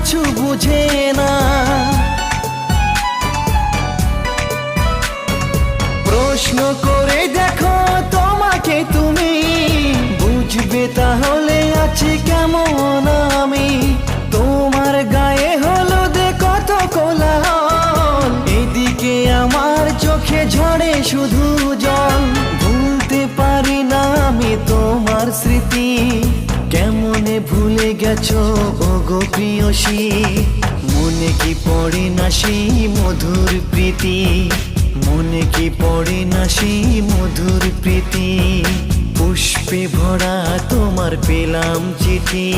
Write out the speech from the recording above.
কিছু বুঝে না। প্রশ্ন করে দেখো তোমাকে তুমি, বুঝবে তাহলে আছি কেমন আমি। তোমার গায়ে হলুদে কত কোলাহল, এদিকে আমার চোখে ঝরে শুধু জল। ভুলতে পারি না আমি তোমার স্মৃতি, কেমনে ভুলে গেছো ওগো প্রিয়সী। মনে কি পড়ে না সেই মধুর প্রীতি, মনে কি পড়ে না সেই মধুর প্রীতি। পুষ্পে ভরা তোমার পেলাম চিঠি।